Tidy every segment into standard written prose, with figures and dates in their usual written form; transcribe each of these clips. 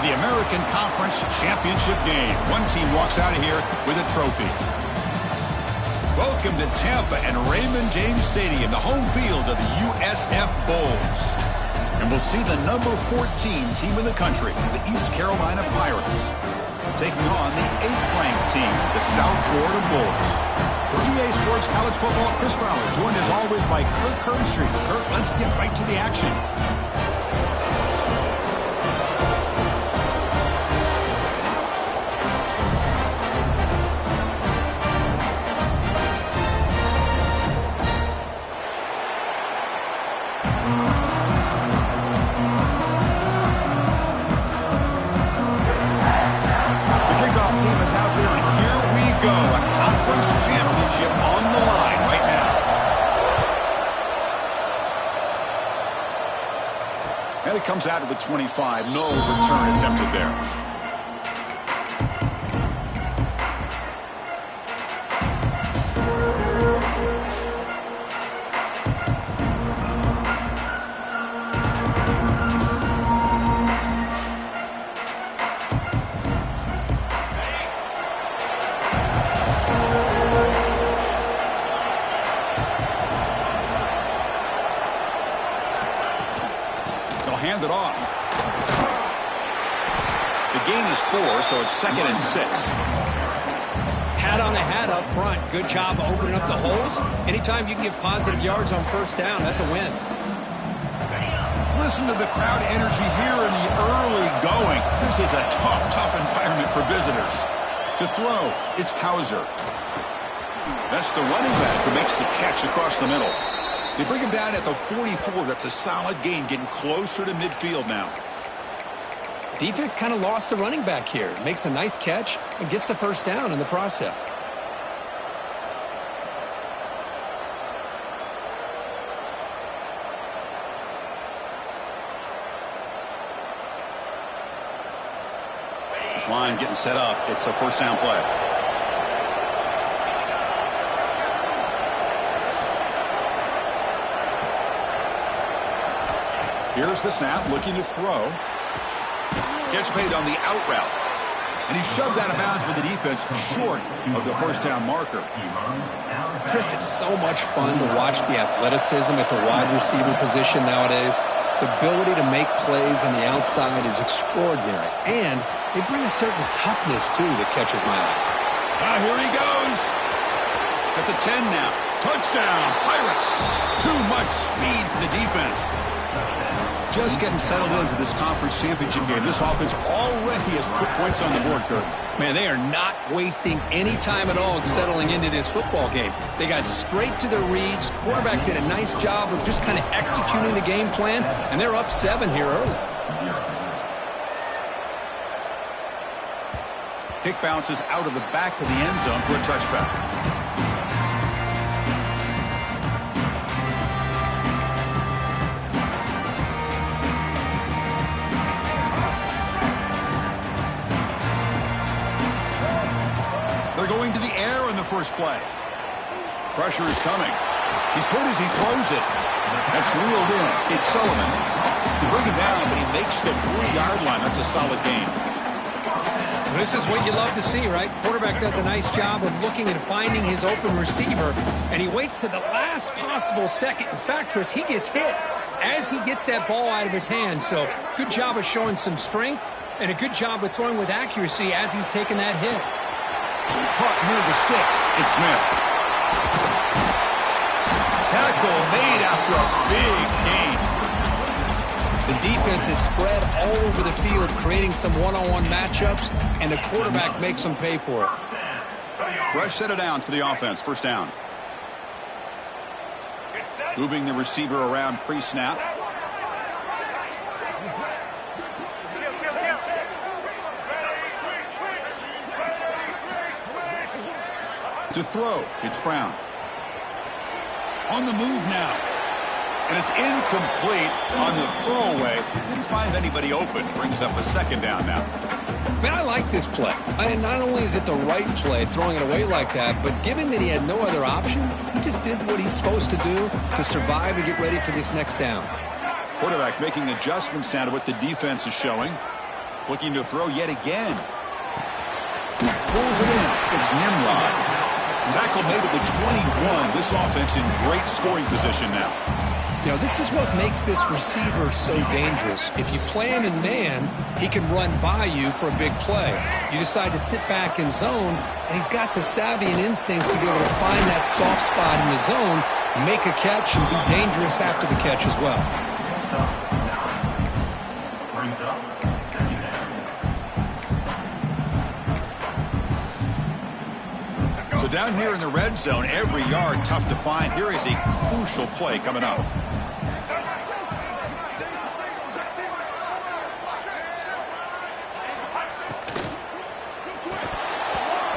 the American Conference Championship game. One team walks out of here with a trophy. Welcome to Tampa and Raymond James Stadium, the home field of the USF Bulls. And we'll see the number 14 team in the country, the East Carolina Pirates, taking on the 8th-ranked team, the South Florida Bulls. For EA Sports College Football, Chris Fowler, joined as always by Kirk Herbstreit. Kirk, let's get right to the action. On the line right now. And it comes out of the 25. No return attempted there. Hand it off. The gain is 4, so it's 2nd and 6. Hat on a hat up front. Good job opening up the holes. Anytime you can get positive yards on first down, that's a win. Listen to the crowd energy here in the early going. This is a tough environment for visitors. To throw, it's Hauser. That's the running back who makes the catch across the middle. They bring him down at the 44. That's a solid gain, getting closer to midfield now. Defense kind of lost the running back here. Makes a nice catch and gets the first down in the process. This line getting set up. It's a first down play. Here's the snap, looking to throw. Catch made on the out route. And he's shoved out of bounds with the defense short of the first down marker. Chris, it's so much fun to watch the athleticism at the wide receiver position nowadays. The ability to make plays on the outside is extraordinary. And they bring a certain toughness, too, that catches my eye. Here he goes. At the 10 now. Touchdown, Pirates. Too much speed for the defense. Just getting settled into this conference championship game. This offense already has put points on the board, Kurt. Man, they are not wasting any time at all settling into this football game. They got straight to their reads. Quarterback did a nice job of just kind of executing the game plan, and they're up 7 here early. Kick bounces out of the back of the end zone for a touchback. Going to the air in the first play. Pressure is coming. He's hit as he throws it. That's reeled in. It's Sullivan. They bring him down, but he makes the 3-yard line. That's a solid gain. This is what you love to see, right? Quarterback does a nice job of looking and finding his open receiver, and he waits to the last possible second. In fact, Chris, he gets hit as he gets that ball out of his hand. So good job of showing some strength and a good job of throwing with accuracy as he's taking that hit. Caught near the sticks. It's Smith. Tackle made after a big gain. The defense is spread all over the field, creating some one-on-one matchups, and the quarterback makes them pay for it. Fresh set of downs for the offense. First down. Moving the receiver around pre-snap. To throw, it's Brown. On the move now. And it's incomplete on the throwaway. Didn't find anybody open. Brings up a second down now. Man, I like this play. And not only is it the right play, throwing it away like that, but given that he had no other option, he just did what he's supposed to do to survive and get ready for this next down. Quarterback making adjustments down to what the defense is showing. Looking to throw yet again. Pulls it in. It's Nimrod. Tackle made at the 21. This offense in great scoring position now. You know, this is what makes this receiver so dangerous. If you play him in man, he can run by you for a big play. You decide to sit back in zone, and he's got the savvy and instincts to be able to find that soft spot in the zone, make a catch, and be dangerous after the catch as well. So down here in the red zone, every yard tough to find. Here is a crucial play coming up.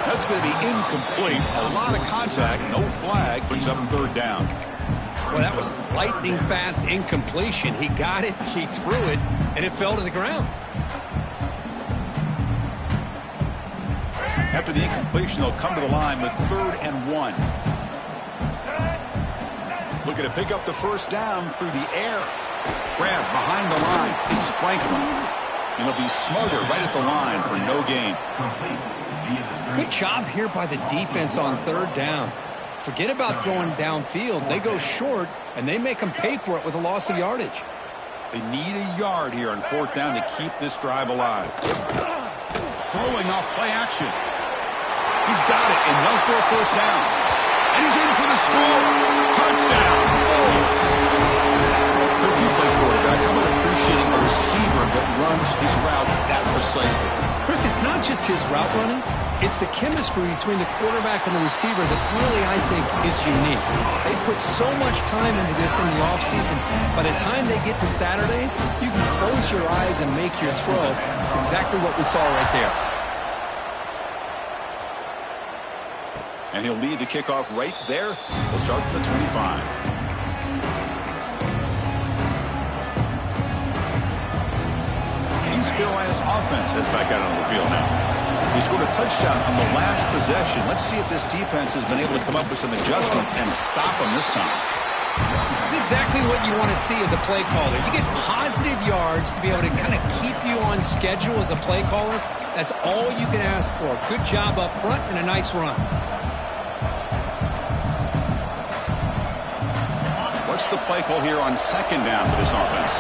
That's going to be incomplete. A lot of contact, no flag, brings up third down. Well, that was lightning fast incompletion. He got it, he threw it, and it fell to the ground. After the incompletion, they'll come to the line with 3rd and 1. Looking to pick up the first down through the air. Grab behind the line. It's Franklin. And they'll be smothered right at the line for no gain. Good job here by the defense on 3rd down. Forget about throwing downfield. They go short, and they make them pay for it with a loss of yardage. They need a yard here on 4th down to keep this drive alive. Throwing off play action. He's got it, enough for a first down. And he's in for the score. Touchdown, Bulls. For a few play quarterback, how about appreciating a receiver that runs his routes that precisely? Chris, it's not just his route running. It's the chemistry between the quarterback and the receiver that really, I think, is unique. They put so much time into this in the offseason. By the time they get to Saturdays, you can close your eyes and make your throw. It's exactly what we saw right there. And he'll lead the kickoff right there. They'll start at the 25. East Carolina's offense heads back out on the field now. He scored a touchdown on the last possession. Let's see if this defense has been able to come up with some adjustments and stop them this time. It's exactly what you want to see as a play caller. You get positive yards to be able to kind of keep you on schedule as a play caller. That's all you can ask for. Good job up front and a nice run. What's the play call here on 2nd down for this offense?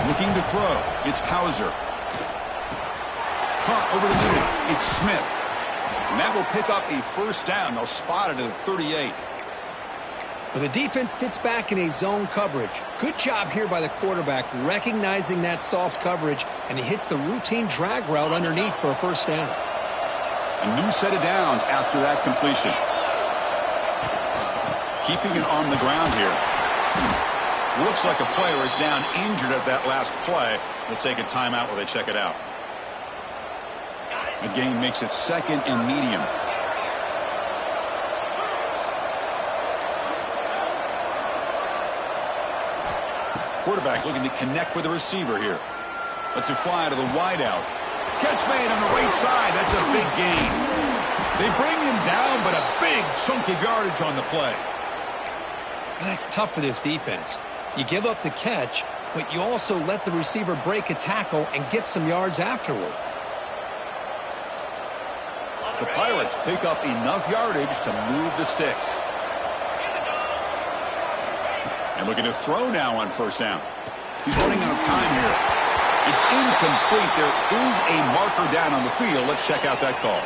Looking to throw. It's Hauser. Caught over the middle. It's Smith. And that will pick up a first down. They'll spot it at the 38. Well, the defense sits back in a zone coverage. Good job here by the quarterback recognizing that soft coverage, and he hits the routine drag route underneath for a first down. A new set of downs after that completion. Keeping it on the ground here. Looks like a player is down injured at that last play. We'll take a timeout while they check it out. The game makes it 2nd and medium. Quarterback looking to connect with the receiver here. Lets it fly to the wideout. Catch made on the right side. That's a big gain. They bring him down, but a big chunk of yardage on the play. That's tough for this defense. You give up the catch, but you also let the receiver break a tackle and get some yards afterward. The Pirates pick up enough yardage to move the sticks. And looking to throw now on first down. He's running out of time here. It's incomplete. There is a marker down on the field. Let's check out that call.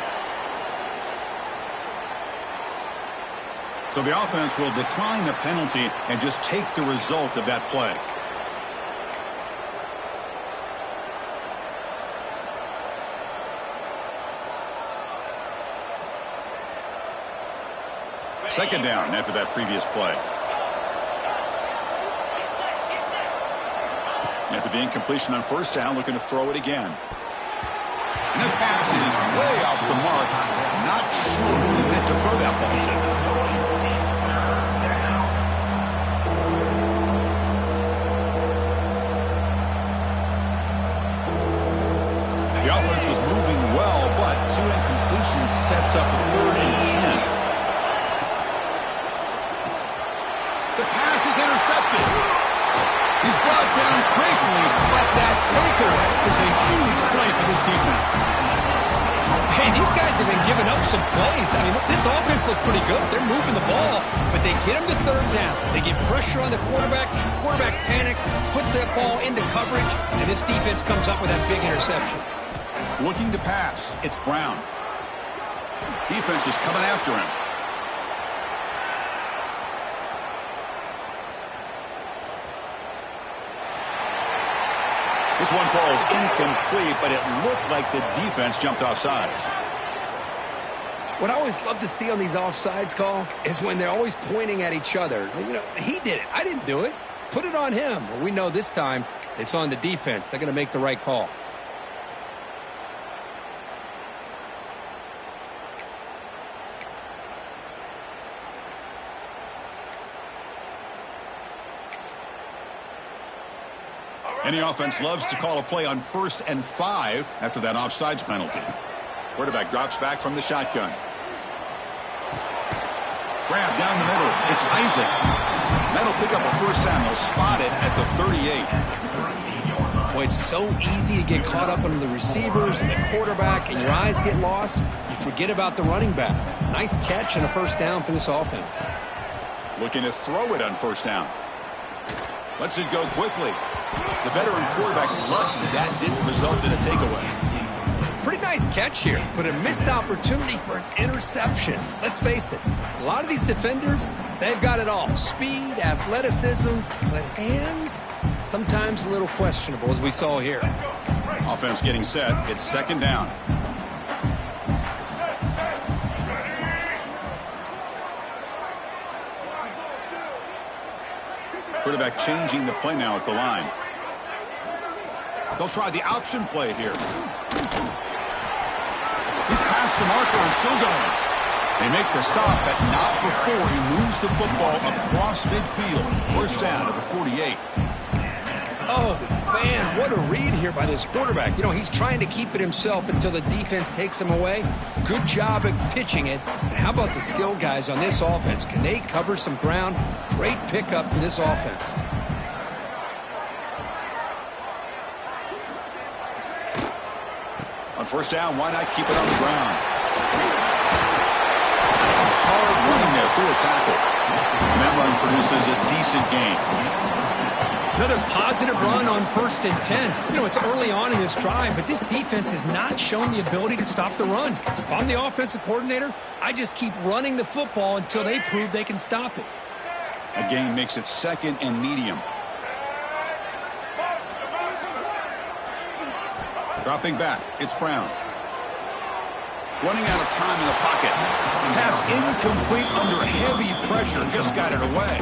So the offense will decline the penalty and just take the result of that play. Second down after that previous play. After the incompletion on first down, looking to throw it again. And the pass is way off the mark. Not sure who he meant to throw that ball to. The offense was moving well, but 2 incompletions sets up a 3rd and 10. The pass is intercepted. He's brought down quickly, but this defense. Hey, these guys have been giving up some plays. I mean, this offense looked pretty good. They're moving the ball, but they get him to third down. They get pressure on the quarterback. Quarterback panics, puts that ball into coverage, and this defense comes up with that big interception. Looking to pass. It's Brown. Defense is coming after him. This one falls incomplete, but it looked like the defense jumped off sides. What I always love to see on these offsides call is when they're always pointing at each other. You know, he did it. I didn't do it. Put it on him. Well, we know this time it's on the defense. They're going to make the right call. Any offense loves to call a play on 1st and 5 after that offsides penalty. Quarterback drops back from the shotgun. Grab down the middle. It's Isaac. That'll pick up a first down. They'll spot it at the 38. Boy, it's so easy to get caught up on the receivers and the quarterback, and your eyes get lost. You forget about the running back. Nice catch and a first down for this offense. Looking to throw it on first down. Lets it go quickly. The veteran quarterback lucky that didn't result in a takeaway. Pretty nice catch here, but a missed opportunity for an interception. Let's face it, a lot of these defenders, they've got it all. Speed, athleticism, but hands, sometimes a little questionable, as we saw here. Offense getting set. It's second down. Quarterback changing the play now at the line. They'll try the option play here. He's past the marker and still going. They make the stop, but not before he moves the football across midfield. First down to the 48. Oh, man, what a read here by this quarterback. You know, he's trying to keep it himself until the defense takes him away. Good job at pitching it. And how about the skill guys on this offense? Can they cover some ground? Great pickup for this offense. On first down, why not keep it on the ground? Some hard running there through a tackle. And that run produces a decent gain. Another positive run on 1st and 10. You know, it's early on in this drive, but this defense has not shown the ability to stop the run. If I'm the offensive coordinator, I just keep running the football until they prove they can stop it. A gain makes it second and medium. Dropping back, it's Brown. Running out of time in the pocket. Pass incomplete under heavy pressure. Just got it away.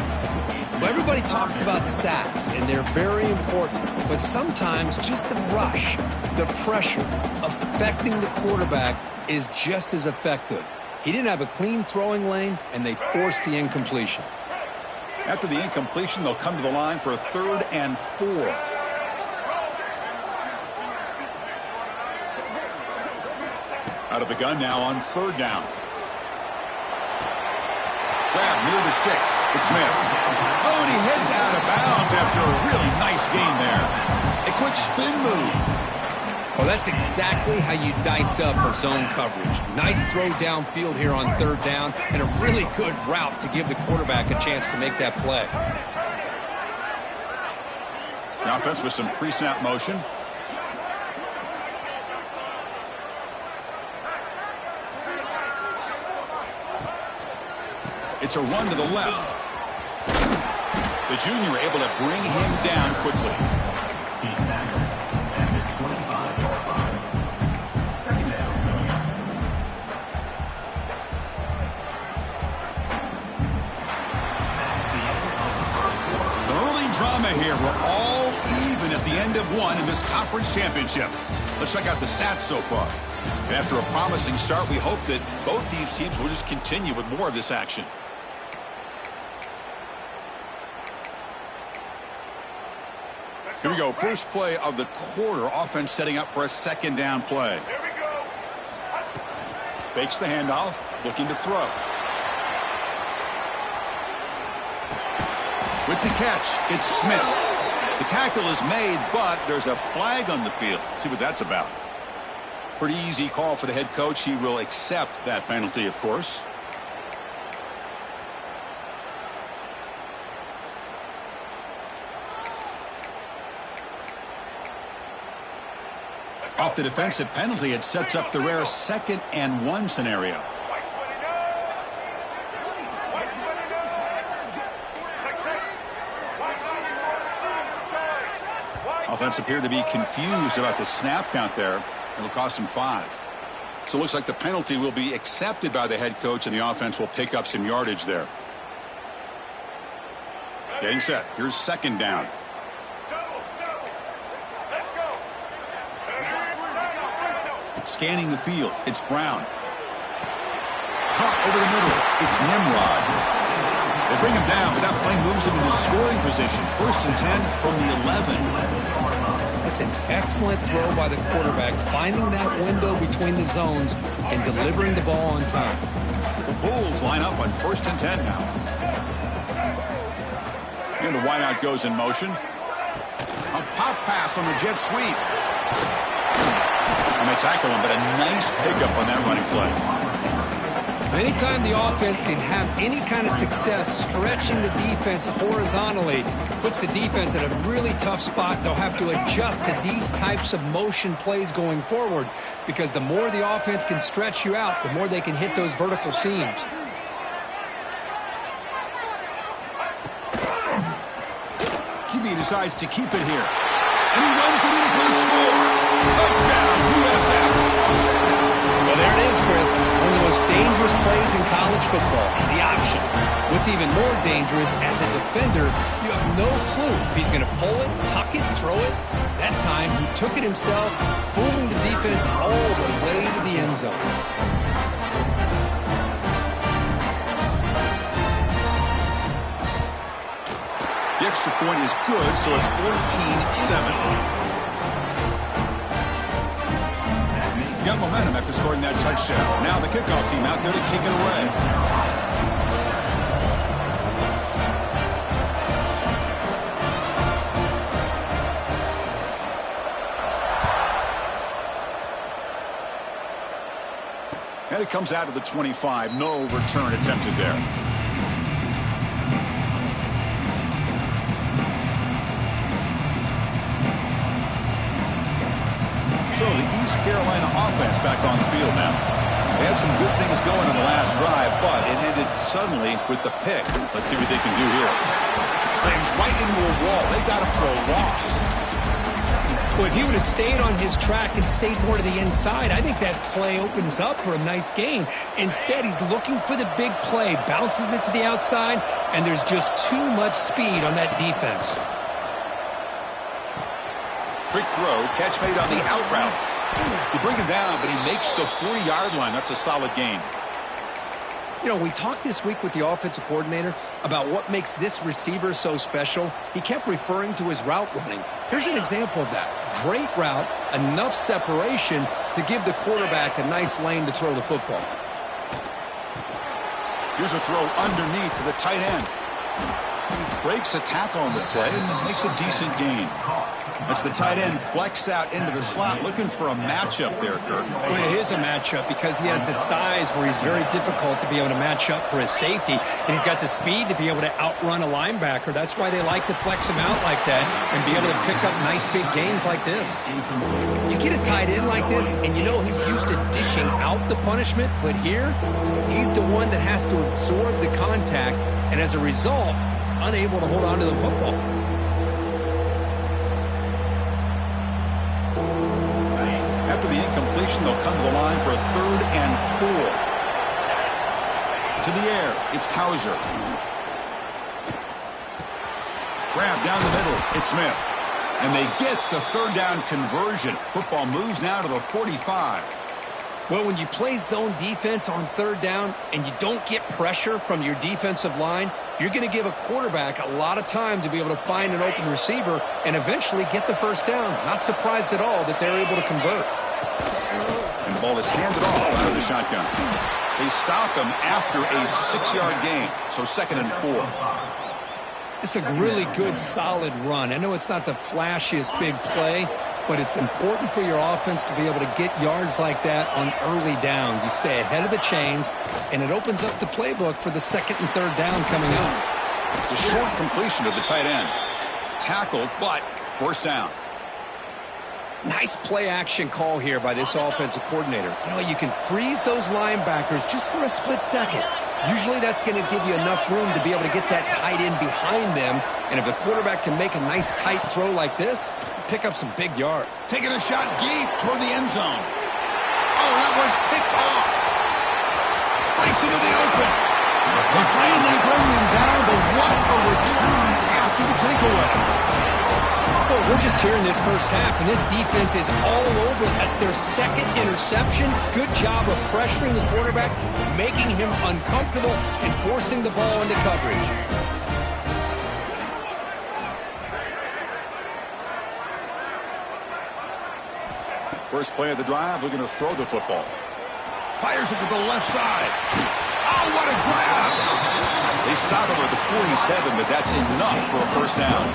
Well, everybody talks about sacks, and they're very important. But sometimes just the rush, the pressure, affecting the quarterback is just as effective. He didn't have a clean throwing lane, and they forced the incompletion. After the incompletion, they'll come to the line for a 3rd and 4. Out of the gun now on 3rd down. Grab near the sticks. It's Smith. Oh, and he heads out of bounds after a really nice gain there. A quick spin move. Well, that's exactly how you dice up a zone coverage. Nice throw downfield here on 3rd down, and a really good route to give the quarterback a chance to make that play. The offense with some pre-snap motion. It's a run to the left. The junior able to bring him down quickly. Some early drama here. We're all even at the end of one in this conference championship. Let's check out the stats so far. And after a promising start, we hope that both these teams will just continue with more of this action. Here we go. First play of the quarter. Offense setting up for a 2nd down play. Here we go. Fakes the handoff. Looking to throw. With the catch, it's Smith. The tackle is made, but there's a flag on the field. Let's see what that's about. Pretty easy call for the head coach. He will accept that penalty, of course. Off the defensive penalty, it sets up the rare 2nd and 1 scenario. Offense appeared to be confused about the snap count there. It'll cost him 5. So it looks like the penalty will be accepted by the head coach, and the offense will pick up some yardage there. Getting set. Here's 2nd down. Scanning the field. It's Brown. Caught over the middle. It's Nimrod. They bring him down, but that play moves him into scoring position. 1st and 10 from the 11. That's an excellent throw by the quarterback, finding that window between the zones and delivering the ball on time. The Bulls line up on 1st and 10 now. And the wideout goes in motion. A pop pass on the jet sweep. And they tackle him, but a nice pickup on that running play. Anytime the offense can have any kind of success stretching the defense horizontally, puts the defense in a really tough spot. They'll have to adjust to these types of motion plays going forward, because the more the offense can stretch you out, the more they can hit those vertical seams. QB decides to keep it here. And he runs it in for the score. Touchdown, USF. Well, there it is, Chris. One of the most dangerous plays in college football, the option. What's even more dangerous, as a defender, you have no clue if he's going to pull it, tuck it, throw it. That time, he took it himself, fooling the defense all the way to the end zone. The extra point is good, so it's 14-7. Got momentum after scoring that touchdown. Now the kickoff team out there to kick it away. And it comes out of the 25. No return attempted there. So the East Carolina offense back on the field now. They had some good things going on the last drive, but it ended suddenly with the pick. Let's see what they can do here. Slams right into a wall. They got him for a loss. Well, if he would have stayed on his track and stayed more to the inside, I think that play opens up for a nice gain. Instead, he's looking for the big play, bounces it to the outside, and there's just too much speed on that defense. Quick throw, catch made on the out route. They bring him down, but he makes the 40-yard line. That's a solid gain. You know, we talked this week with the offensive coordinator about what makes this receiver so special. He kept referring to his route running. Here's an example of that. Great route, enough separation to give the quarterback a nice lane to throw the football. Here's a throw underneath to the tight end. Breaks a tackle on the play and makes a decent gain. As the tight end flexed out into the slot, looking for a matchup there, Kirk. Well, it is a matchup because he has the size where he's very difficult to be able to match up for his safety, and he's got the speed to be able to outrun a linebacker. That's why they like to flex him out like that and be able to pick up nice big gains like this. You get a tight end like this, and you know he's used to dishing out the punishment, but here, he's the one that has to absorb the contact, and as a result, he's unable to hold on to the football. After the incompletion, they'll come to the line for a 3rd and 4. To the air, it's Hauser. Grab down the middle, it's Smith. And they get the 3rd down conversion. Football moves now to the 45. Well, when you play zone defense on 3rd down and you don't get pressure from your defensive line, you're going to give a quarterback a lot of time to be able to find an open receiver and eventually get the 1st down. Not surprised at all that they're able to convert. And the ball is handed off out of the shotgun. They stop him after a 6-yard gain, so 2nd and 4. It's a really good, solid run. I know it's not the flashiest big play, but it's important for your offense to be able to get yards like that on early downs. You stay ahead of the chains, and it opens up the playbook for the second and third down coming up. The short completion of the tight end. Tackled, but first down. Nice play-action call here by this offensive coordinator. You know, you can freeze those linebackers just for a split second. Usually that's going to give you enough room to be able to get that tight end behind them. And if the quarterback can make a nice tight throw like this, pick up some big yards. Taking a shot deep toward the end zone. Oh, that one's picked off. Breaks into the open. They finally bring him down, but what a return after the takeaway. Well, we're just here in this first half, and this defense is all over. That's their second interception. Good job of pressuring the quarterback, making him uncomfortable, and forcing the ball into coverage. First play of the drive, looking to throw the football. Fires it to the left side. Oh, what a grab! They stop him at the 47, but that's enough for a first down.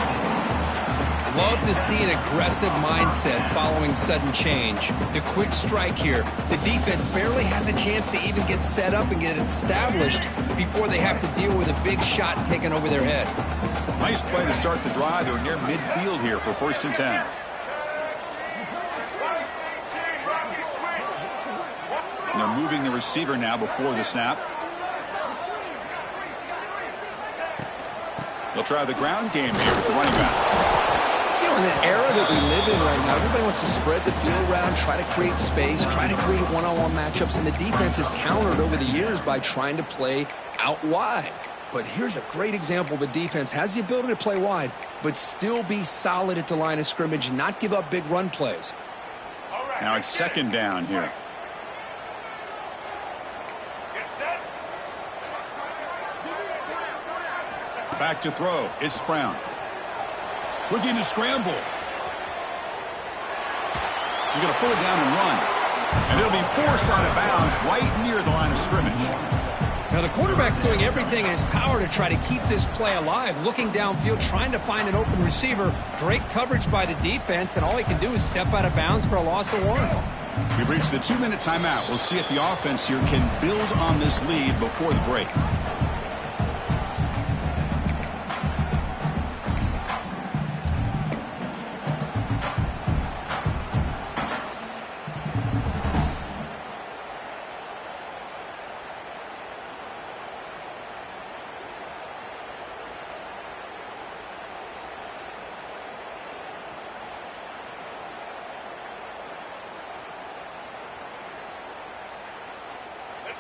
Love to see an aggressive mindset following sudden change. The quick strike here. The defense barely has a chance to even get set up and get established before they have to deal with a big shot taken over their head. Nice play to start the drive. They're near midfield here for 1st and 10. And they're moving the receiver now before the snap. They'll try the ground game here with the running back. In the era that we live in right now, everybody wants to spread the field around, try to create space, try to create one-on-one matchups, and the defense has countered over the years by trying to play out wide. But here's a great example of a defense has the ability to play wide, but still be solid at the line of scrimmage and not give up big run plays. Now it's second down here. Back to throw. It's Brown. Looking to scramble. He's going to pull it down and run. And it'll be forced out of bounds right near the line of scrimmage. Now the quarterback's doing everything in his power to try to keep this play alive. Looking downfield, trying to find an open receiver. Great coverage by the defense, and all he can do is step out of bounds for a loss of 1. We've reached the 2-minute timeout. We'll see if the offense here can build on this lead before the break.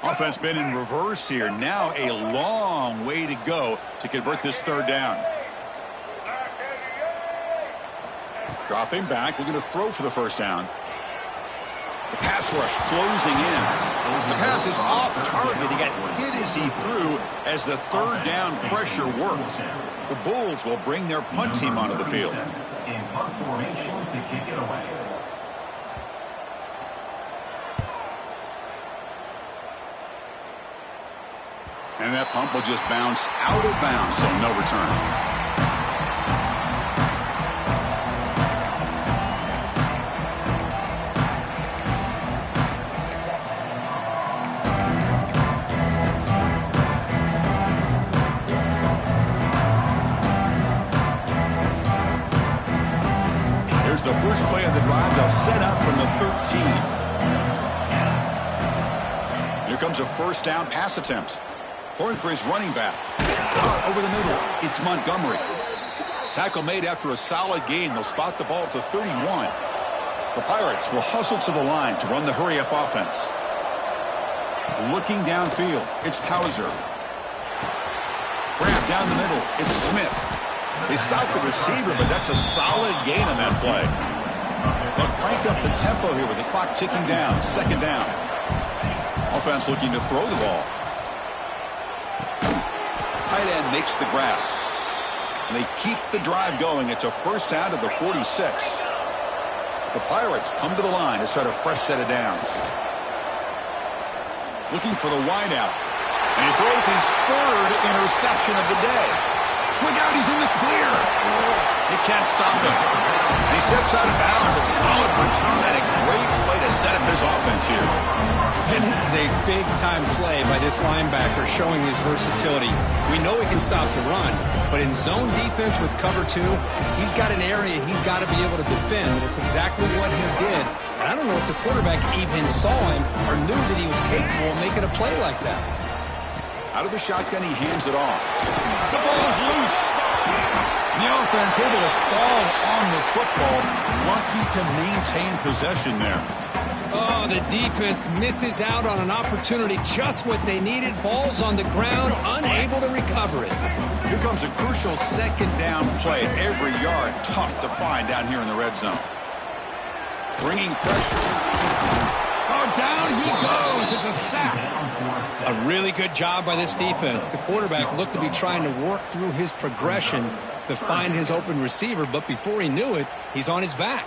Offense been in reverse here. Now a long way to go to convert this third down. Dropping back, looking to throw for the first down. The pass rush closing in. The pass is off target. He got hit as he threw as the third down pressure worked. The Bulls will bring their punt team onto the field. In punt formation to kick it away. And that pump will just bounce out of bounds, so no return. Here's the first play of the drive. They'll set up from the 13. Here comes a first down pass attempt. Throwing for his running back. Over the middle, it's Montgomery. Tackle made after a solid gain. They'll spot the ball at the 31. The Pirates will hustle to the line to run the hurry-up offense. Looking downfield, it's Hauser. Grab down the middle, it's Smith. They stop the receiver, but that's a solid gain on that play. They'll crank up the tempo here with the clock ticking down. Second down. Offense looking to throw the ball. Tight end makes the grab. And they keep the drive going. It's a first down to the 46. The Pirates come to the line to start a fresh set of downs. Looking for the wideout. And he throws his third interception of the day. Look out, he's in the clear. He can't stop him. And he steps out of bounds. A solid return and a great play to set up his offense here. And this is a big-time play by this linebacker showing his versatility. We know he can stop the run, but in zone defense with cover 2, he's got an area he's got to be able to defend. It's exactly what he did. And I don't know if the quarterback even saw him or knew that he was capable of making a play like that. Out of the shotgun, he hands it off. The ball is loose. The offense able to fall on the football. Lucky to maintain possession there. Oh, the defense misses out on an opportunity, just what they needed. Ball's on the ground, unable to recover it. Here comes a crucial second down play. Every yard tough to find down here in the red zone. Bringing pressure. Oh, down he goes. It's a sack. A really good job by this defense. The quarterback looked to be trying to work through his progressions to find his open receiver, but before he knew it, he's on his back.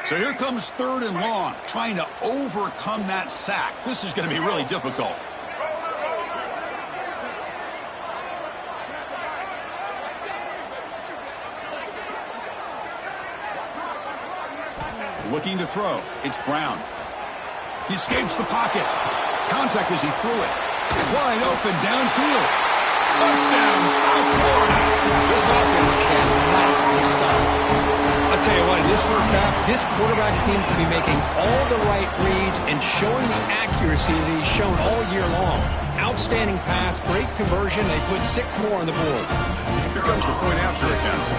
So here comes 3rd and long, trying to overcome that sack. This is going to be really difficult. Looking to throw. It's Brown. He escapes the pocket. Contact as he threw it. Wide open downfield. Touchdown, South Florida. This offense cannot be stopped. I'll tell you what, in this first half, this quarterback seems to be making all the right reads and showing the accuracy that he's shown all year long. Outstanding pass, great conversion. They put 6 more on the board. Here comes the point after attempt.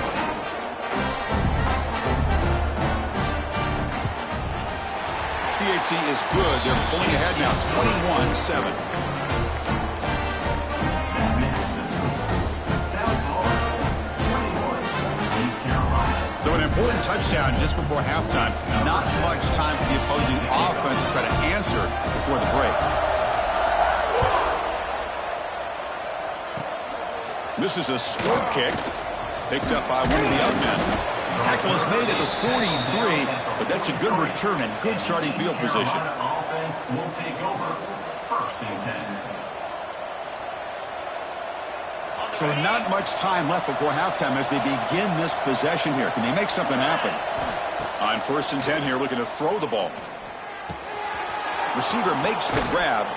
PHC is good. They're pulling ahead now, 21-7. So an important touchdown just before halftime. Not much time for the opposing offense to try to answer before the break. This is a squib kick picked up by one of the up men. Tackle is made at the 43, but that's a good return and good starting field position. Offense will take over 1st and 10. So not much time left before halftime as they begin this possession here. Can they make something happen? On 1st and 10 here, looking to throw the ball. Receiver makes the grab.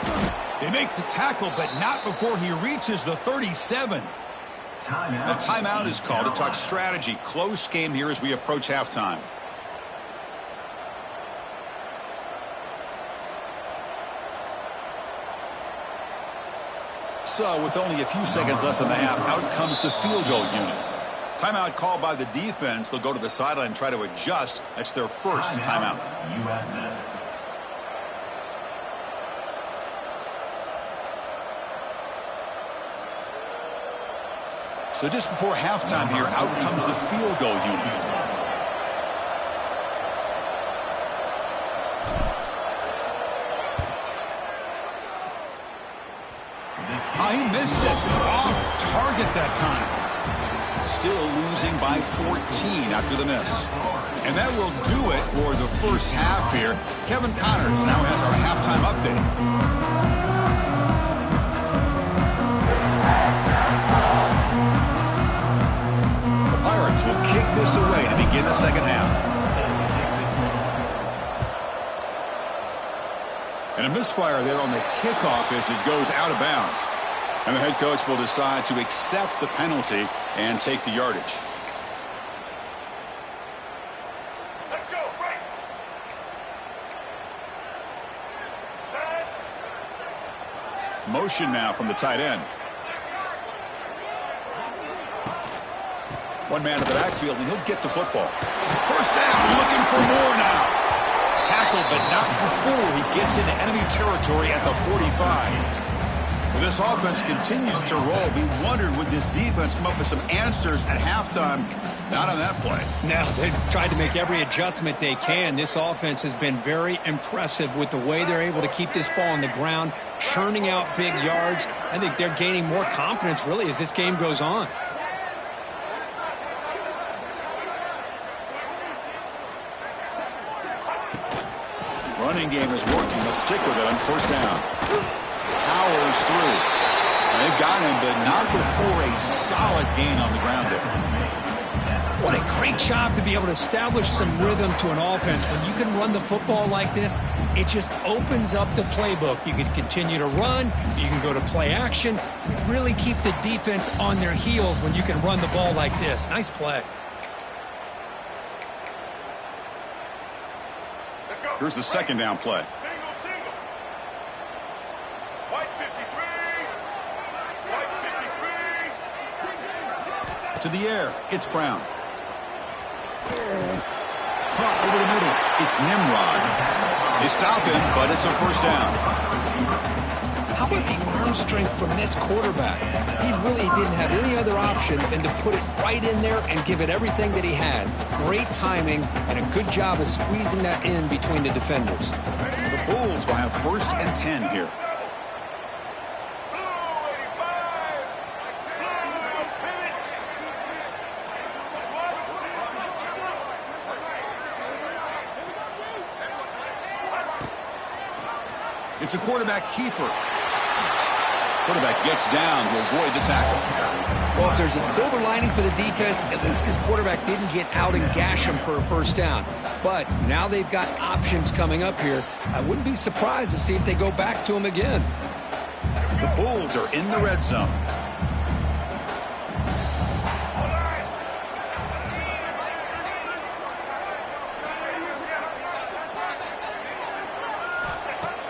They make the tackle, but not before he reaches the 37. A timeout is called to talk strategy. Close game here as we approach halftime. So with only a few seconds left in the half, out comes the field goal unit. Timeout called by the defense. They'll go to the sideline and try to adjust. That's their first timeout. USF. So just before halftime here, out comes the field goal unit. He missed it. Off target that time. Still losing by 14 after the miss. And that will do it for the first half here. Kevin Connors now has our halftime update. The Pirates will kick this away to begin the second half. And a misfire there on the kickoff as it goes out of bounds. And the head coach will decide to accept the penalty and take the yardage. Let's go, break. Motion now from the tight end. One man in the backfield, and he'll get the football. First down, looking for more now. Tackled, but not before he gets into enemy territory at the 45. This offense continues to roll. We wondered, would this defense come up with some answers at halftime? Not on that play. Now, they've tried to make every adjustment they can. This offense has been very impressive with the way they're able to keep this ball on the ground, churning out big yards. I think they're gaining more confidence, really, as this game goes on. running game is working. Let's stick with it on first down. Powers through. They've got him, but not before a solid gain on the ground there. What a great job to be able to establish some rhythm to an offense. When you can run the football like this, it just opens up the playbook. You can continue to run. You can go to play action. You really keep the defense on their heels when you can run the ball like this. Nice play. Here's the second down play. Single. White 53. To the air, it's Brown. Caught over the middle, it's Nimrod. They stop him, but it's a first down. How about the arm strength from this quarterback? He really didn't have any other option than to put it right in there and give it everything that he had. Great timing and a good job of squeezing that in between the defenders. The Bulls will have 1st and 10 here. It's a quarterback keeper. Quarterback gets down to avoid the tackle. Well, if there's a silver lining for the defense, at least this quarterback didn't get out and gash him for a first down. But now they've got options coming up here. I wouldn't be surprised to see if they go back to him again. The Bulls are in the red zone.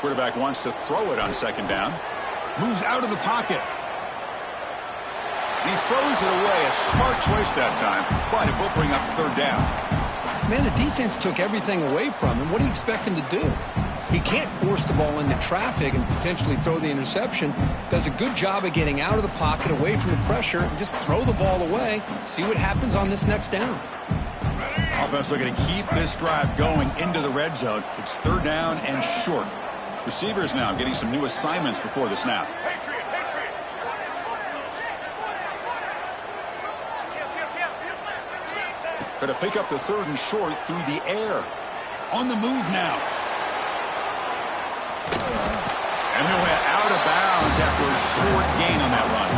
Quarterback wants to throw it on second down. Moves out of the pocket. He throws it away. A smart choice that time, but it will bring up third down. Man, the defense took everything away from him. What do you expect him to do? He can't force the ball into traffic and potentially throw the interception. Does a good job of getting out of the pocket, away from the pressure, and just throw the ball away. See what happens on this next down. Offense looking to keep this drive going into the red zone. It's third down and short. Receivers now getting some new assignments before the snap. Try to pick up the third and short through the air. On the move now. And he'll head out of bounds after a short gain on that run.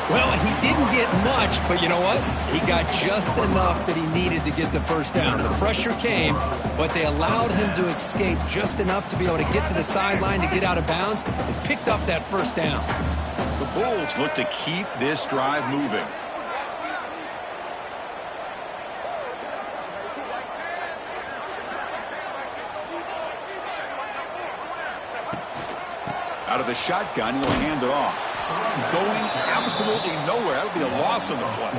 Well, he didn't get much, but you know what? He got just enough that he needed to get the first down. The pressure came, but they allowed him to escape just enough to be able to get to the sideline to get out of bounds and picked up that first down. The Bulls look to keep this drive moving. Out of the shotgun, he'll hand it off. Going absolutely nowhere. That'll be a loss on the play.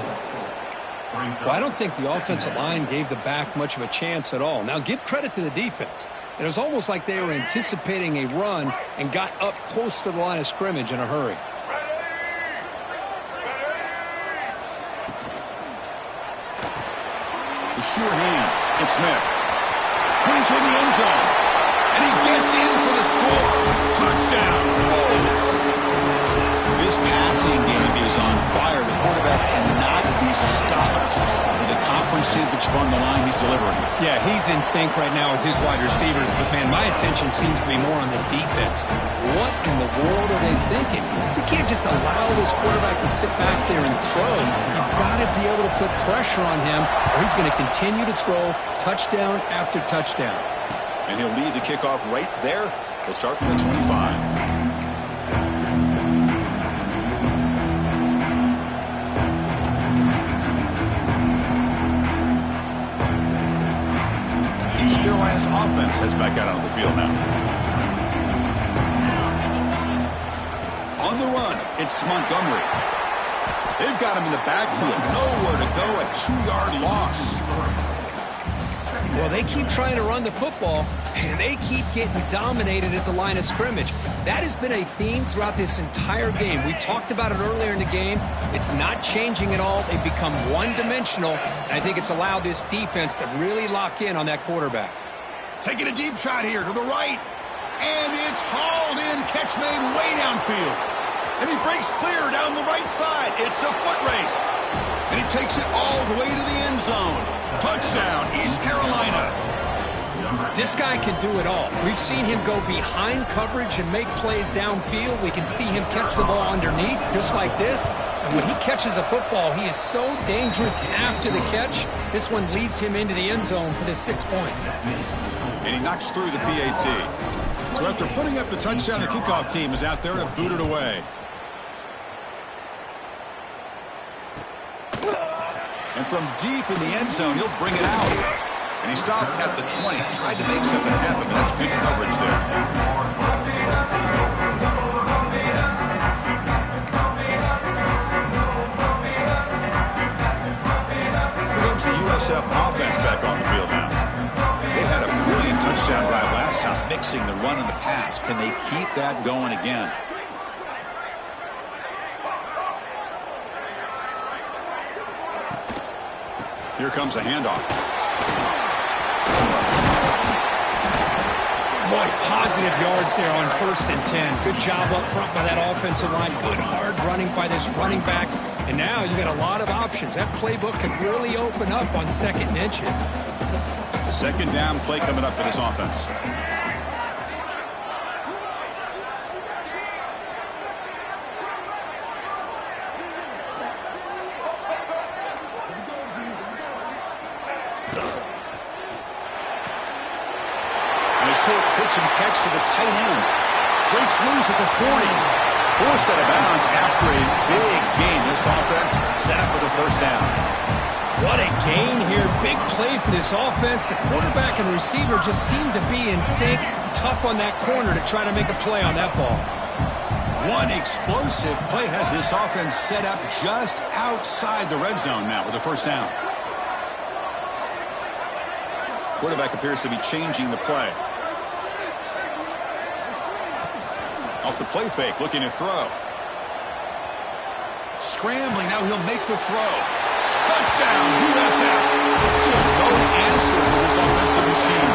Well, I don't think the offensive line gave the back much of a chance at all. Now, give credit to the defense. It was almost like they were anticipating a run and got up close to the line of scrimmage in a hurry. The sure hands. It's Smith. Putting toward the end zone. And he gets in for the score. Touchdown, Bulls. This passing game is on fire. The quarterback cannot be stopped. With the conference championship on the line, he's delivering. Yeah, he's in sync right now with his wide receivers. But, man, my attention seems to be more on the defense. What in the world are they thinking? You can't just allow this quarterback to sit back there and throw. You've got to be able to put pressure on him, or he's going to continue to throw touchdown after touchdown. And he'll lead the kickoff right there. He'll start from the 25. East Carolina's offense heads back out onto the field now. On the run, it's Montgomery. They've got him in the backfield. Nowhere to go. A 2-yard loss. Well, they keep trying to run the football, and they keep getting dominated at the line of scrimmage. That has been a theme throughout this entire game. We've talked about it earlier in the game. It's not changing at all. They've become one-dimensional, and I think it's allowed this defense to really lock in on that quarterback. Taking a deep shot here to the right. And it's hauled in. Catch made way downfield. And he breaks clear down the right side. It's a foot race. And he takes it all the way to the end zone. Touchdown, East Carolina. This guy can do it all. We've seen him go behind coverage and make plays downfield. We can see him catch the ball underneath, just like this. And when he catches a football, he is so dangerous after the catch. This one leads him into the end zone for the 6 points. And he knocks through the PAT. So after putting up the touchdown, the kickoff team is out there to boot it away. And from deep in the end zone, he'll bring it out. And he stopped at the 20. Tried to make something happen. That's good coverage there. Here comes the USF offense back on the field now. They had a brilliant touchdown drive last time, mixing the run and the pass. Can they keep that going again? Here comes a handoff. Boy, positive yards there on 1st and 10. Good job up front by that offensive line. Good hard running by this running back. And now you got a lot of options. That playbook can really open up on 2nd and inches. Second down play coming up for this offense. Short pitch and catch to the tight end. Breaks loose at the 40. Forced out of bounds after a big gain. This offense set up with a 1st down. What a gain here. Big play for this offense. The quarterback and receiver just seem to be in sync. Tough on that corner to try to make a play on that ball. One explosive play has this offense set up just outside the red zone now with a 1st down. Quarterback appears to be changing the play. Off the play fake, looking to throw. Scrambling, now he'll make the throw. Touchdown, USF. Still no answer for this offensive machine.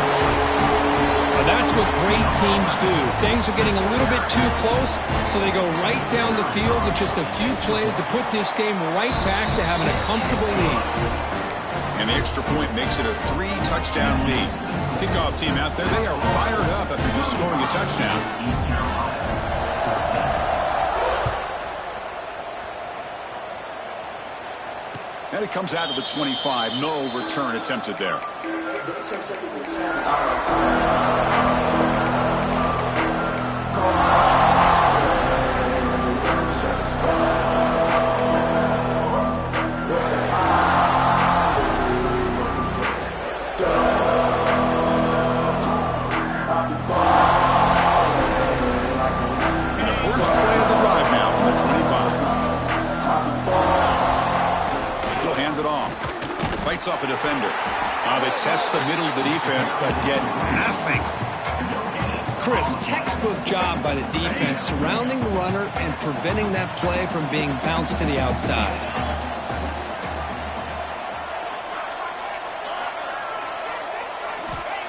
Well, that's what great teams do. Things are getting a little bit too close, so they go right down the field with just a few plays to put this game right back to having a comfortable lead. And the extra point makes it a 3-touchdown lead. Kickoff team out there, they are fired up after just scoring a touchdown. And it comes out to the 25. No return attempted there. In the first play of the drive now from the 25. He'll hand it off. Fights off a defender. They test the middle of the defense, but get nothing. Chris, textbook job by the defense surrounding the runner and preventing that play from being bounced to the outside.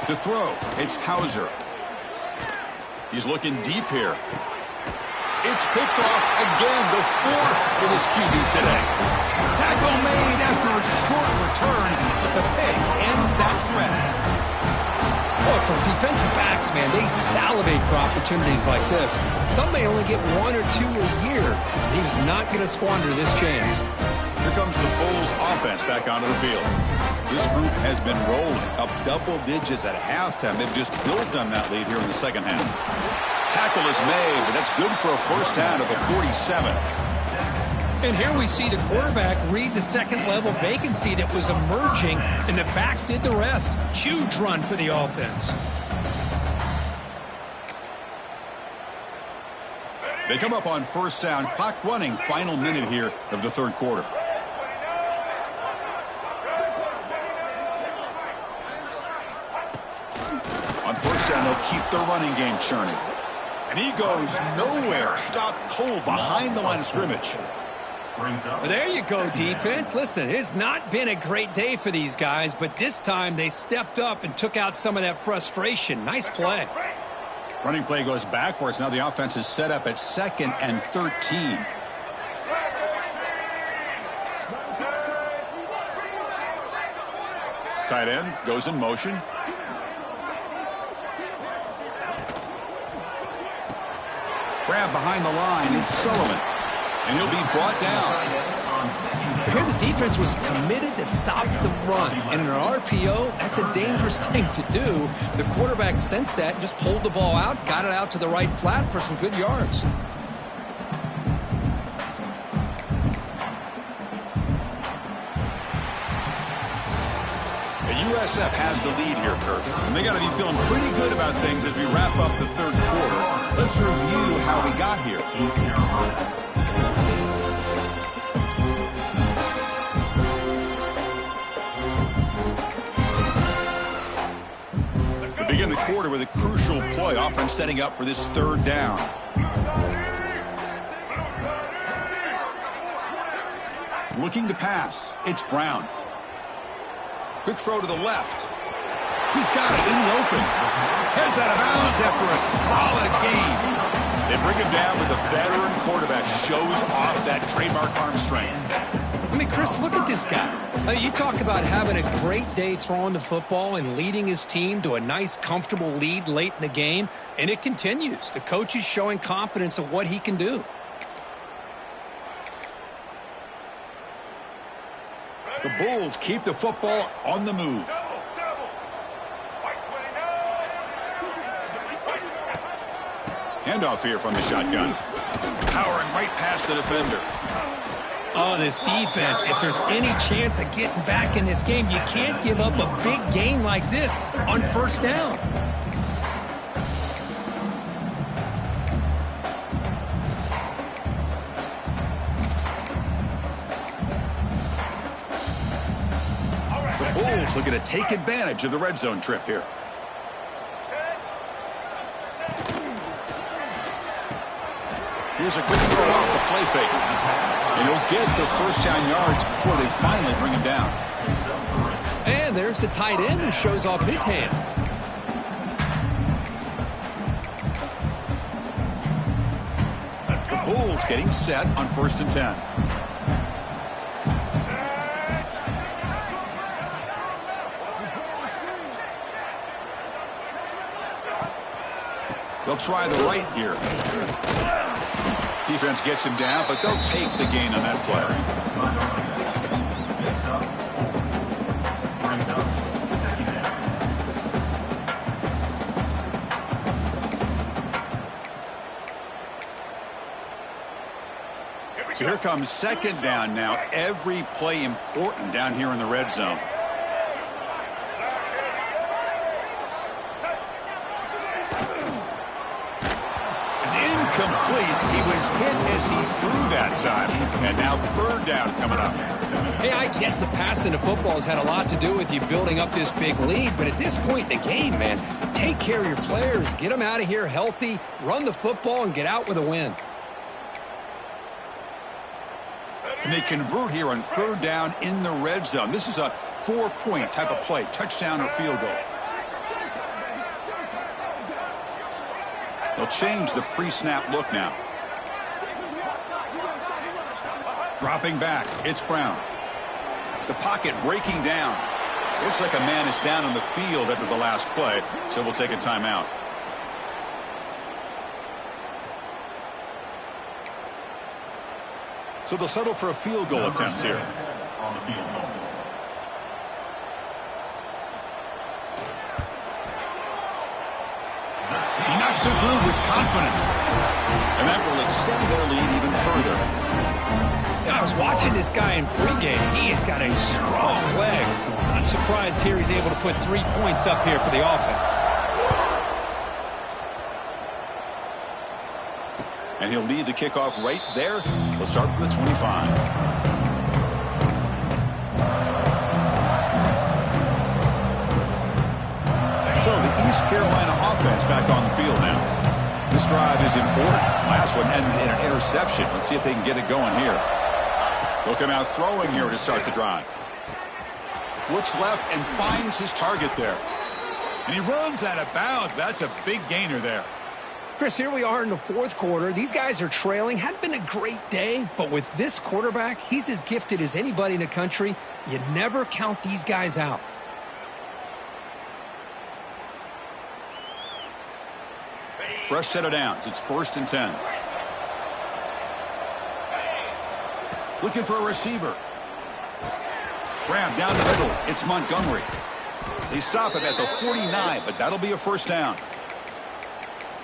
To throw, it's Hauser. He's looking deep here. It's picked off again, the 4th for this QB today. Tackle made after a short return, but the pick ends that threat. Well, for defensive backs, man, they salivate for opportunities like this. Some may only get 1 or 2 a year. He was not going to squander this chance. Here comes the Bulls offense back onto the field. This group has been rolling up double digits at halftime. They've just built on that lead here in the second half. Tackle is made, but that's good for a 1st down at the 47. And here we see the quarterback read the second-level vacancy that was emerging, and the back did the rest. Huge run for the offense. They come up on 1st down. Clock running, final minute here of the 3rd quarter. On 1st down, they'll keep their running game churning. And he goes nowhere. Stop cold behind the line of scrimmage. Well, there you go, defense. Listen, it has not been a great day for these guys, but this time they stepped up and took out some of that frustration. Nice play. Running play goes backwards. Now the offense is set up at 2nd and 13. Tight end goes in motion. Grab behind the line. It's Sullivan. And he'll be brought down. Here the defense was committed to stop the run. And in an RPO, that's a dangerous thing to do. The quarterback sensed that and just pulled the ball out, got it out to the right flat for some good yards. USF has the lead here, Kirk. And they got to be feeling pretty good about things as we wrap up the third quarter. Let's review how we got here. We begin the quarter with a crucial play, offense setting up for this third down. Looking to pass. It's Brown. Quick throw to the left. He's got it in the open. Heads out of bounds after a solid game. They bring him down, but the veteran quarterback shows off that trademark arm strength. I mean, Chris, look at this guy. You talk about having a great day throwing the football and leading his team to a nice, comfortable lead late in the game, and it continues. The coach is showing confidence of what he can do. The Bulls keep the football on the move. Handoff here from the shotgun. Powering right past the defender. Oh, this defense, if there's any chance of getting back in this game, you can't give up a big gain like this on first down. Bulls looking to take advantage of the red zone trip here. Here's a quick throw off the play fake. And he'll get the first down yards before they finally bring him down. And there's the tight end who shows off his hands. The Bulls getting set on 1st and 10. They'll try the right here. Defense gets him down, but they'll take the gain on that play. So here comes 2nd down now. Every play important down here in the red zone. Complete. He was hit as he threw that time. And now 3rd down coming up. Hey, I get the passing of football has had a lot to do with you building up this big lead, but at this point in the game, man, take care of your players. Get them out of here healthy, run the football, and get out with a win. And they convert here on 3rd down in the red zone. This is a 4-point type of play, touchdown or field goal. They'll change the pre-snap look now. Dropping back, it's Brown. The pocket breaking down. Looks like a man is down on the field after the last play, so we'll take a timeout. So they'll settle for a field goal attempt here. On the field goal. He knocks it through with confidence. And that will extend their lead even further. I was watching this guy in pregame. He has got a strong leg. I'm surprised here he's able to put 3 points up here for the offense. And he'll lead the kickoff right there. He'll start from the 25. So the East Carolina offense back on the field now. This drive is important. Last one ended in an interception. Let's see if they can get it going here. They'll come out throwing here to start the drive. Looks left and finds his target there. And he runs out of bounds. That's a big gainer there. Chris, here we are in the 4th quarter. These guys are trailing. Hadn't been a great day, but with this quarterback, he's as gifted as anybody in the country. You never count these guys out. Fresh set of downs. It's 1st and 10. Looking for a receiver. Grab down the middle. It's Montgomery. They stop him at the 49, but that'll be a 1st down.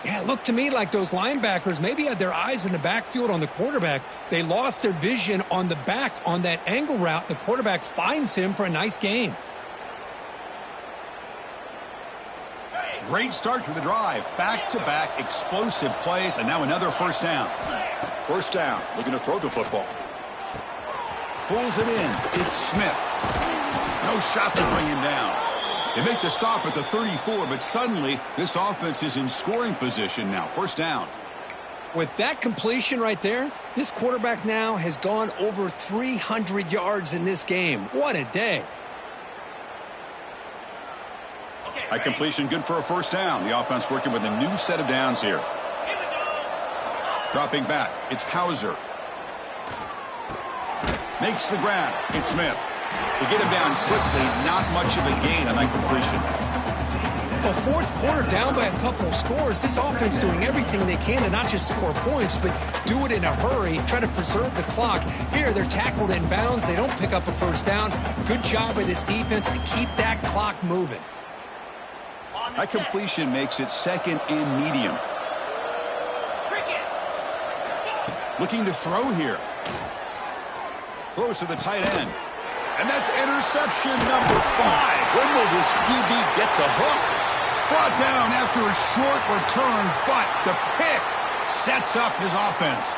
Yeah, it looked to me like those linebackers maybe had their eyes in the backfield on the quarterback. They lost their vision on the back on that angle route. The quarterback finds him for a nice gain. Great start to the drive. Back-to-back explosive plays, and now another 1st down. 1st down, looking to throw the football. Pulls it in. It's Smith. No shot to bring him down. They make the stop at the 34, but suddenly this offense is in scoring position now. 1st down. With that completion right there, this quarterback now has gone over 300 yards in this game. What a day. That completion good for a 1st down. The offense working with a new set of downs here. Dropping back. It's Hauser. Makes the grab. It's Smith. To get him down quickly, not much of a gain on that completion. Well, 4th quarter down by a couple of scores. This offense doing everything they can to not just score points, but do it in a hurry, try to preserve the clock. Here, they're tackled in bounds. They don't pick up a 1st down. Good job by this defense to keep that clock moving. That completion makes it 2nd and medium. Looking to throw here. Throws to the tight end. And that's interception number 5. When will this QB get the hook? Brought down after a short return, but the pick sets up his offense.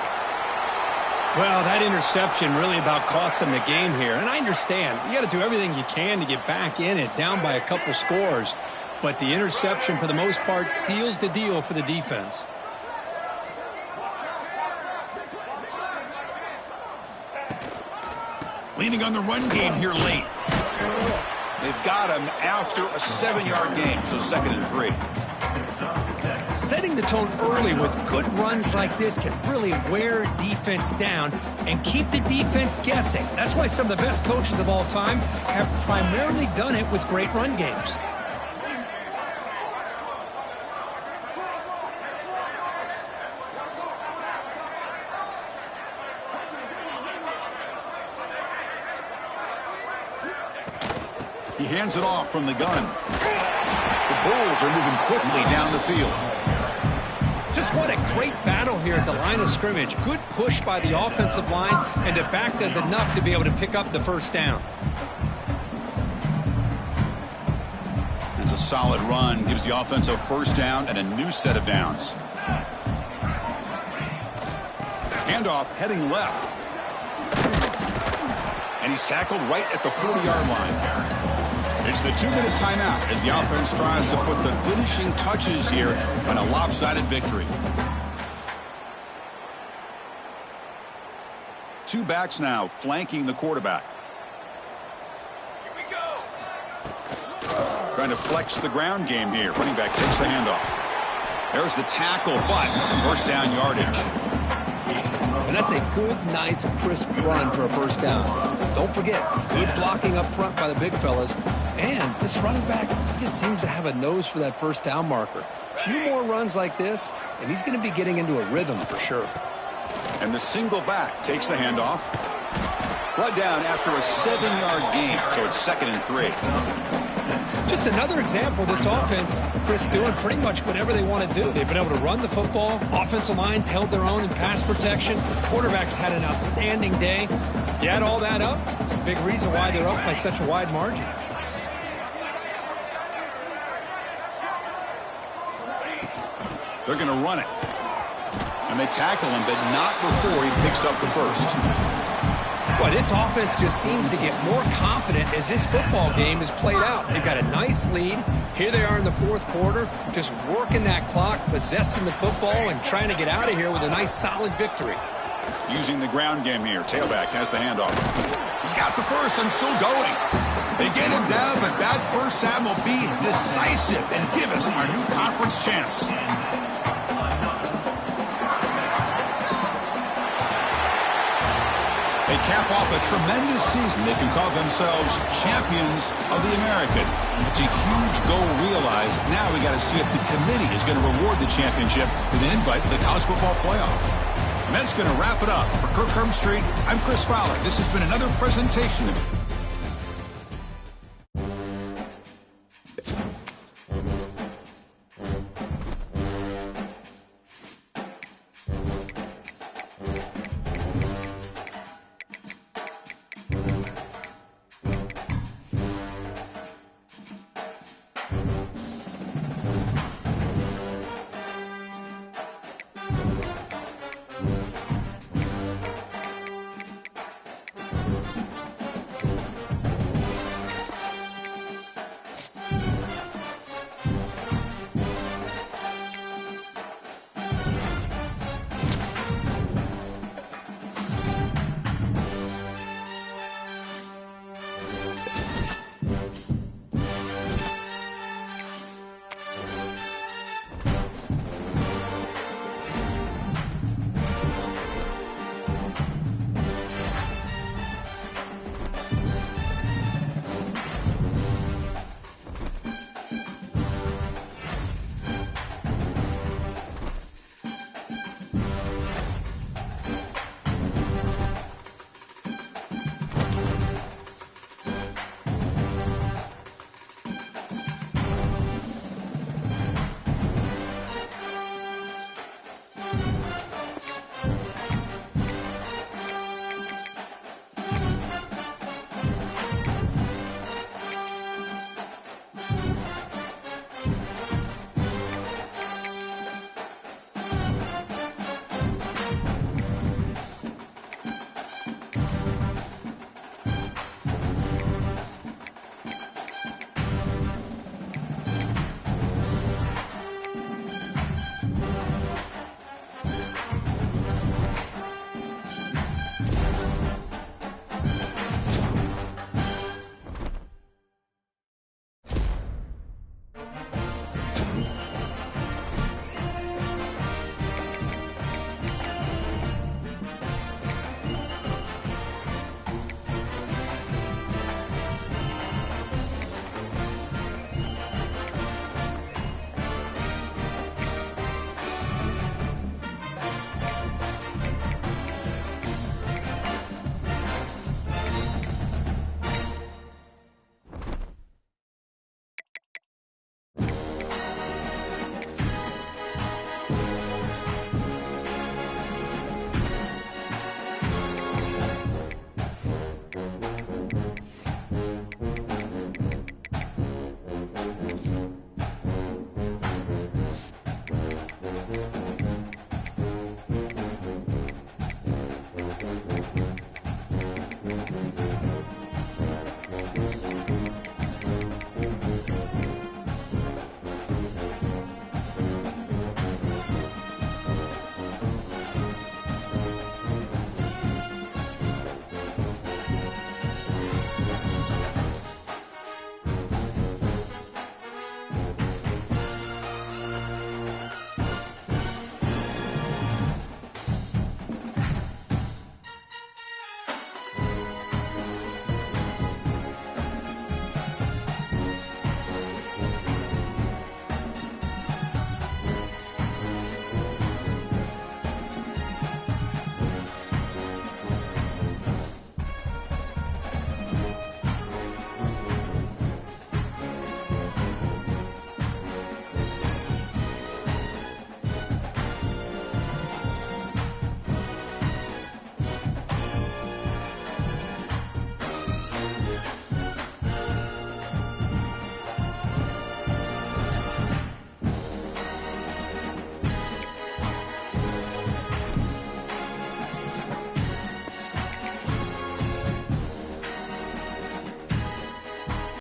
Well, that interception really about cost them the game here. And I understand. You got to do everything you can to get back in it, down by a couple scores. But the interception, for the most part, seals the deal for the defense. Leaning on the run game here late. They've got him after a 7-yard gain, so 2nd and 3. Setting the tone early with good runs like this can really wear defense down and keep the defense guessing. That's why some of the best coaches of all time have primarily done it with great run games. He hands it off from the gun. The Bulls are moving quickly down the field. Just what a great battle here at the line of scrimmage. Good push by the offensive line, and the back does enough to be able to pick up the 1st down. It's a solid run. Gives the offense a 1st down and a new set of downs. Handoff heading left. And he's tackled right at the 40-yard line. It's the 2-minute timeout as the offense tries to put the finishing touches here on a lopsided victory. 2 backs now flanking the quarterback. Here we go. Trying to flex the ground game here. Running back takes the handoff. There's the tackle, but 1st down yardage. And that's a good, nice, crisp run for a 1st down. Don't forget, good blocking up front by the big fellas. And this running back just seems to have a nose for that 1st down marker. A few more runs like this, and he's going to be getting into a rhythm for sure. And the single back takes the handoff. Brought down after a 7-yard gain, so it's 2nd and 3. Just another example of this offense, Chris, doing pretty much whatever they want to do. They've been able to run the football. Offensive lines held their own in pass protection. Quarterbacks had an outstanding day. You add all that up, it's a big reason why they're up by such a wide margin. They're going to run it. And they tackle him, but not before he picks up the 1st. Boy, this offense just seems to get more confident as this football game is played out. They've got a nice lead. Here they are in the 4th quarter, just working that clock, possessing the football, and trying to get out of here with a nice, solid victory. Using the ground game here. Tailback has the handoff. He's got the 1st and still going. They get him down, but that 1st down will be decisive and give us our new conference champs. They cap off a tremendous season, they can call themselves champions of the American. It's a huge goal realized. Now we got to see if the committee is going to reward the championship with an invite to the college football playoff. And that's going to wrap it up. For Kirk Herbstreit, I'm Chris Fowler. This has been another presentation of